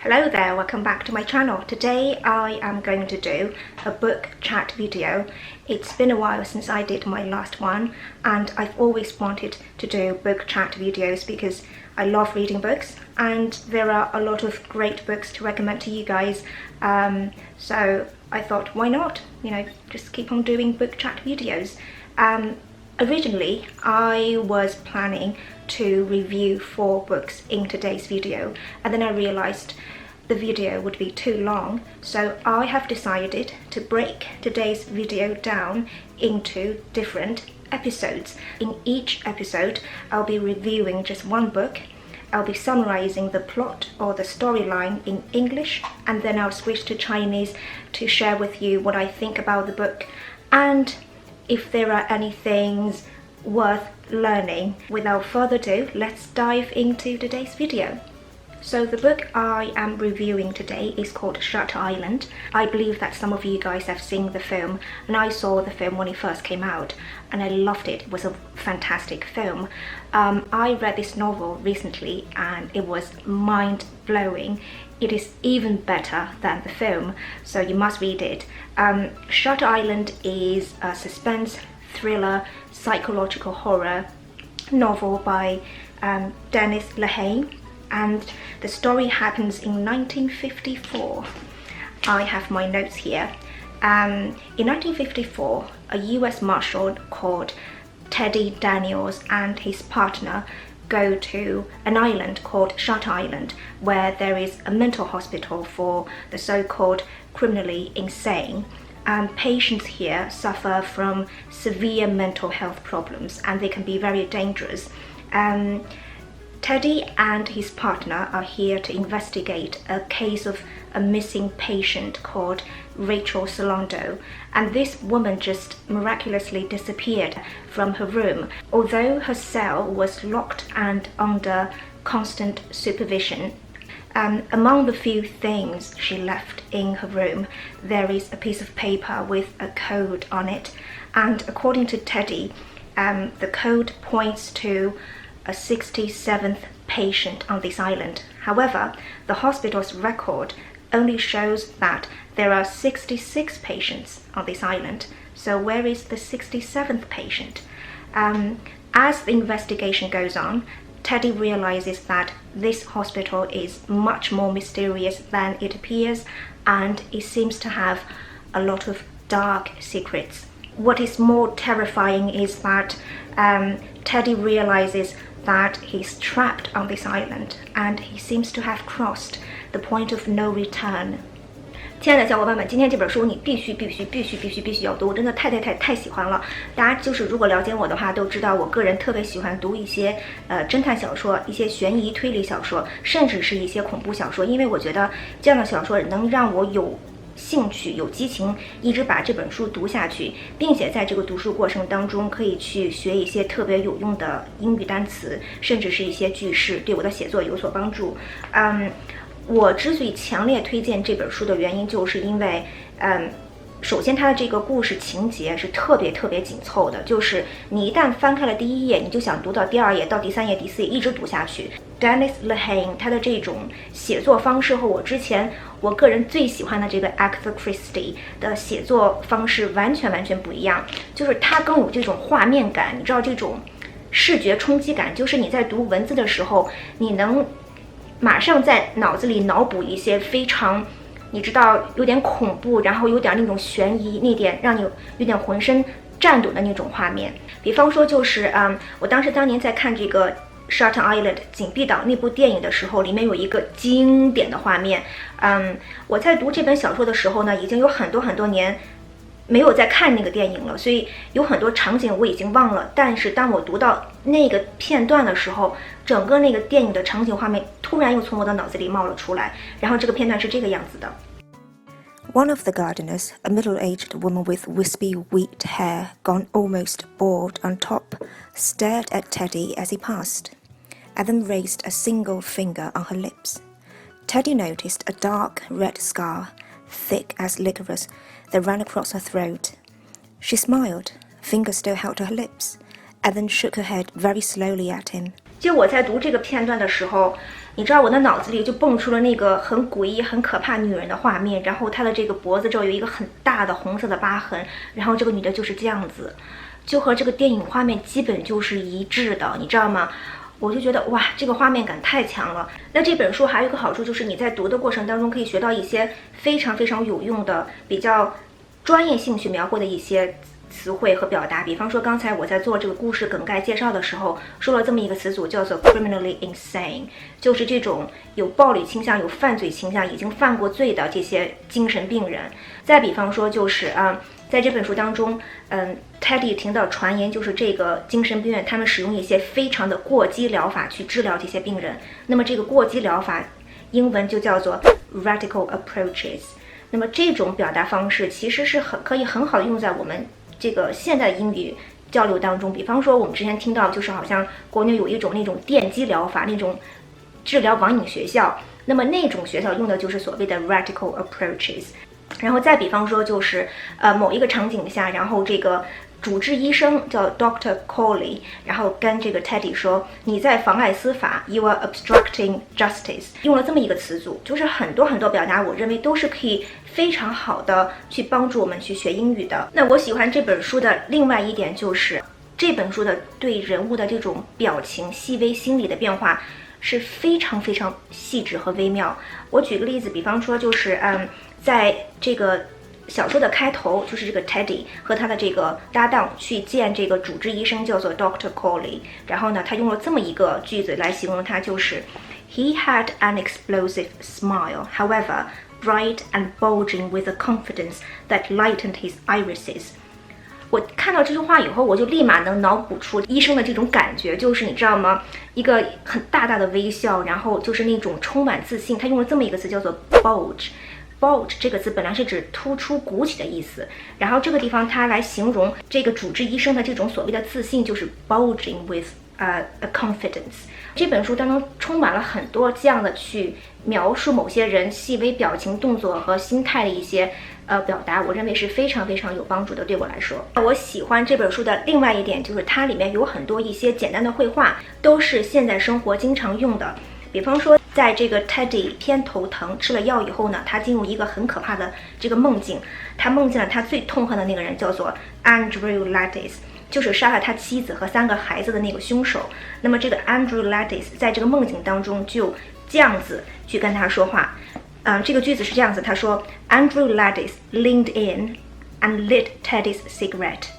Hello there, welcome back to my channel. Today I am going to do a book chat video. It's been a while since I did my last one, and I've always wanted to do book chat videos because I love reading books and there are a lot of great books to recommend to you guys. So I thought, why not? Just keep on doing book chat videos. Originally, I was planning to review 4 books in today's video, and then I realized the video would be too long, so I have decided to break today's video down into different episodes. In each episode, I'll be reviewing just one book. I'll be summarizing the plot or the storyline in English, and then I'll switch to Chinese to share with you what I think about the book and if there are any things worth learning. Without further ado, let's dive into today's video. So the book I am reviewing today is called Shutter Island. I believe that some of you guys have seen the film, and I saw the film when it first came out and I loved it. It was a fantastic film. I read this novel recently and it was mind-blowing. It is even better than the film, so you must read it. Shutter Island is a suspense, thriller, psychological horror novel by Dennis Lehane, and the story happens in 1954. I have my notes here. In 1954, a US Marshal called Teddy Daniels and his partner go to an island called Shutter Island, where there is a mental hospital for the so-called criminally insane. Patients here suffer from severe mental health problems and they can be very dangerous. Teddy and his partner are here to investigate a case of a missing patient called Rachel Solando, and this woman just miraculously disappeared from her room. Although her cell was locked and under constant supervision, among the few things she left in her room, there is a piece of paper with a code on it, and according to Teddy, the code points to a 67th patient on this island. However, the hospital's record only shows that there are 66 patients on this island. So where is the 67th patient? As the investigation goes on, Teddy realizes that this hospital is much more mysterious than it appears, and it seems to have a lot of dark secrets. What is more terrifying is that Teddy realizes that he's trapped on this island and he seems to have crossed the point of no return. 亲爱的小伙伴们，今天这本书你必须要读，我真的太喜欢了。大家就是如果了解我的话，都知道我个人特别喜欢读一些侦探小说、一些悬疑推理小说，甚至是一些恐怖小说，因为我觉得这样的小说能让我有兴趣、有激情，一直把这本书读下去，并且在这个读书过程当中可以去学一些特别有用的英语单词，甚至是一些句式，对我的写作有所帮助。我之所以强烈推荐这本书的原因，就是因为首先它的这个故事情节是特别紧凑的，就是你一旦翻开了第1页，你就想读到第2页到第3页第4页，一直读下去。Dennis Lehane 他的这种写作方式和我个人最喜欢的这个 Agatha Christie 的写作方式完全不一样，就是它更有这种画面感，你知道这种视觉冲击感，就是你在读文字的时候，你能马上在脑子里脑补一些非常你知道有点恐怖，然后有点那种悬疑，那点让你有点浑身颤抖的那种画面。比方说就是我当年在看这个 Shutter Island 紧闭岛那部电影的时候，里面有一个经典的画面。我在读这本小说的时候呢，已经有很多年没有再看那个电影了，所以有很多场景我已经忘了，但是当我读到那个片段的时候，整个那个电影的场景画面突然又从我的脑子里冒了出来，然后这个片段是这个样子的。One of the gardeners, a middle-aged woman with wispy wheat hair gone almost bald on top, stared at Teddy as he passed, and then raised a single finger on her lips. Teddy noticed a dark red scar, thick as licorice, that ran across her throat. She smiled, finger still held to her lips, and then shook her head very slowly at him. 就我在读这个片段的时候，你知道我的脑子里就蹦出了那个很诡异、很可怕女人的画面，然后她的这个脖子这儿有一个很大的红色的疤痕，然后这个女的就是这样子，就和这个电影画面基本就是一致的，你知道吗？我就觉得哇，这个画面感太强了。那这本书还有一个好处就是你在读的过程当中可以学到一些非常非常有用的、比较专业性去描绘的一些词汇和表达。比方说刚才我在做这个故事梗概介绍的时候说了这么一个词组叫做 criminally insane， 就是这种有暴力倾向、有犯罪倾向、已经犯过罪的这些精神病人。再比方说就是在这本书当中Teddy 听到传言，就是这个精神病院他们使用一些非常的过激疗法去治疗这些病人。那么这个过激疗法英文就叫做 radical approaches。那么这种表达方式其实是可以很好的用在我们这个现代英语交流当中。比方说我们之前听到就是好像国内有一种那种电击疗法，那种治疗网瘾学校，那么那种学校用的就是所谓的 radical approaches。然后再比方说就是某一个场景下，然后这个主治医生叫 Dr. Corley， 然后跟这个 Teddy 说你在妨碍司法 You are obstructing justice， 用了这么一个词组，就是很多很多表达我认为都是可以非常好的去帮助我们去学英语的。那我喜欢这本书的另外一点就是这本书的对人物的这种表情细微心理的变化是非常非常细致和微妙。我举个例子，比方说就是在这个小说的开头，就是这个 Teddy 和他的这个搭档去见这个主治医生叫做 Dr. Corley， 然后呢他用了这么一个句子来形容他，就是 He had an explosive smile, however bright and bulging with a confidence that lightened his irises。我看到这句话以后，我就立马能脑补出医生的这种感觉，就是你知道吗？一个很大大的微笑，然后就是那种充满自信。他用了这么一个词叫做 bulge。bulge 这个词本来是指突出、鼓起的意思，然后这个地方它来形容这个主治医生的这种所谓的自信，就是 bulging with a confidence。这本书当中充满了很多这样的去描述某些人细微表情、动作和心态的一些表达，我认为是非常非常有帮助的。对我来说，我喜欢这本书的另外一点就是它里面有很多一些简单的绘画，都是现代生活经常用的。比方说在这个 Teddy 偏头疼吃了药以后呢，他进入一个很可怕的这个梦境，他梦见了他最痛恨的那个人叫做 Andrew Lattice， 就是杀了他妻子和3个孩子的那个凶手。那么这个 Andrew Lattice 在这个梦境当中就这样子去跟他说话，这个句子是这样子，他说 Andrew Lattice leaned in and lit Teddy's cigarette，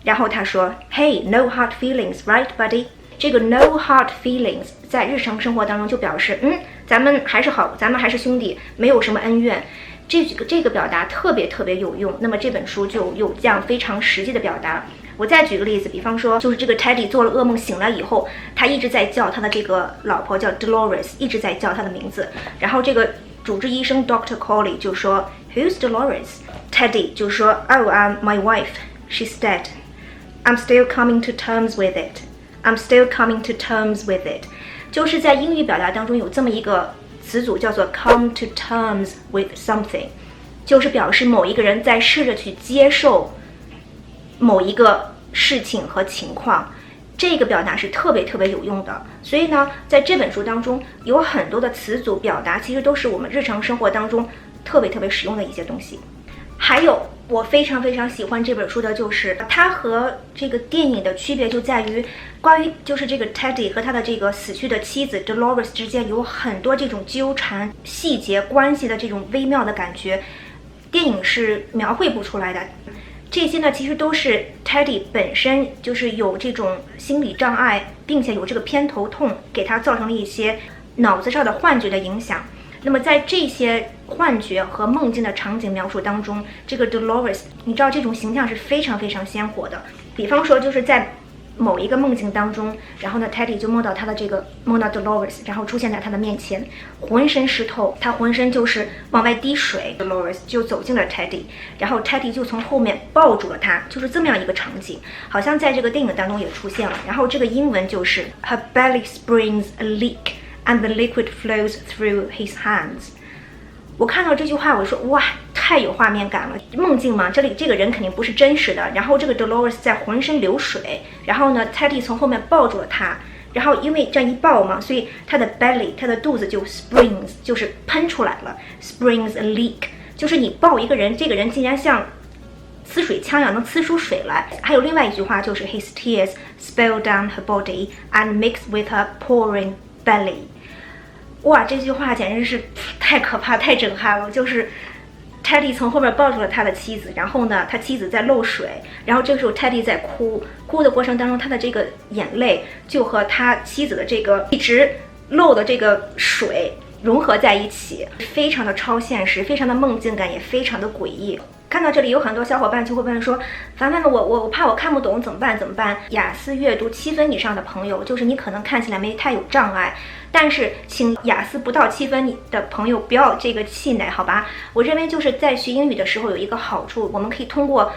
然后他说 Hey, no hard feelings, right, buddy？这个 no hard feelings 在日常生活当中就表示咱们还是好，咱们还是兄弟，没有什么恩怨。这个表达特别特别有用。那么这本书就有这样非常实际的表达。我再举个例子，比方说就是这个 Teddy 做了噩梦醒来以后，他一直在叫他的这个老婆叫 Dolores， 一直在叫他的名字。然后这个主治医生 Dr. Corley 就说 Who's Dolores？ Teddy 就说 Oh, my wife, she's dead. I'm still coming to terms with it.I'm still coming to terms with it， 就是在英语表达当中有这么一个词组叫做 come to terms with something， 就是表示某一个人在试着去接受某一个事情和情况。这个表达是特别特别有用的。所以呢，在这本书当中有很多的词组表达，其实都是我们日常生活当中特别特别实用的一些东西。还有我非常非常喜欢这本书的就是它和这个电影的区别就在于关于就是这个 Teddy 和他的这个死去的妻子 Dolores 之间有很多这种纠缠细节关系的这种微妙的感觉，电影是描绘不出来的。这些呢其实都是 Teddy 本身就是有这种心理障碍，并且有这个偏头痛给他造成了一些脑子上的幻觉的影响。那么在这些幻觉和梦境的场景描述当中，这个 Dolores 你知道这种形象是非常非常鲜活的。比方说就是在某一个梦境当中，然后呢 Teddy 就梦到 Dolores， 然后出现在他的面前，浑身湿透，他浑身就是往外滴水。 Dolores 就走进了 Teddy， 然后 Teddy 就从后面抱住了他，就是这么样一个场景，好像在这个电影当中也出现了。然后这个英文就是 Her belly springs a leak and the liquid flows through his hands。 我看到这句话我说哇，太有画面感了。梦境嘛，这里这个人肯定不是真实的，然后这个 Dolores 在浑身流水，然后呢 Teddy 从后面抱住了他，然后因为这样一抱嘛，所以他的 belly 他的肚子就 springs 就是喷出来了 springs a leak， 就是你抱一个人，这个人竟然像呲水枪一样能呲出水来。还有另外一句话就是 his tears spill down her body and mix with her pouring belly。 哇，这句话简直是太可怕太震撼了，就是Teddy 从后面抱住了他的妻子，然后呢，他妻子在漏水，然后这个时候 Teddy 在哭的过程当中，他的这个眼泪就和他妻子的这个一直漏的这个水融合在一起，非常的超现实，非常的梦境感，也非常的诡异。看到这里，有很多小伙伴就会问说，凡凡我怕我看不懂怎么办？雅思阅读7分以上的朋友，就是你可能看起来没太有障碍，但是请雅思不到7分的朋友不要这个气馁，好吧？我认为就是在学英语的时候有一个好处，我们可以通过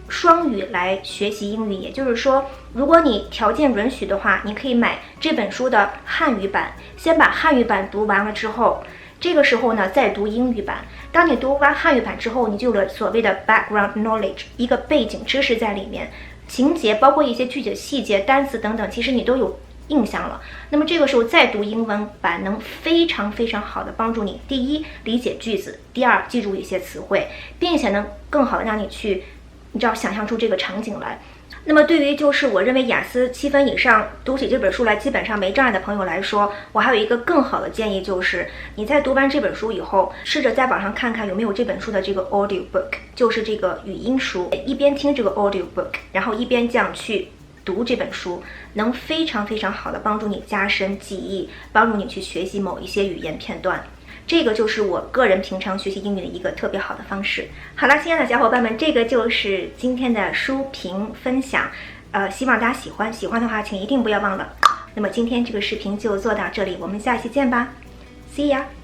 双语来学习英语，也就是说，如果你条件允许的话，你可以买这本书的汉语版，先把汉语版读完了之后，这个时候呢再读英语版。当你读完汉语版之后，你就有了所谓的 background knowledge， 一个背景知识在里面，情节包括一些具体的细节、单词等等，其实你都有印象了。那么这个时候再读英文版，能非常好的帮助你，第一理解句子，第二记住一些词汇，并且能更好的让你去想象出这个场景来。那么对于就是我认为雅思7分以上读起这本书来基本上没障碍的朋友来说，我还有一个更好的建议，就是你在读完这本书以后，试着在网上看看有没有这本书的这个 audio book， 就是这个语音书，一边听这个 audio book， 然后一边这样去读这本书，能非常好的帮助你加深记忆，帮助你去学习某一些语言片段。这个就是我个人平常学习英语的一个特别好的方式。好了，亲爱的小伙伴们，这个就是今天的书评分享，希望大家喜欢的话，请一定不要忘了。那么今天这个视频就做到这里，我们下期见吧 ，See ya。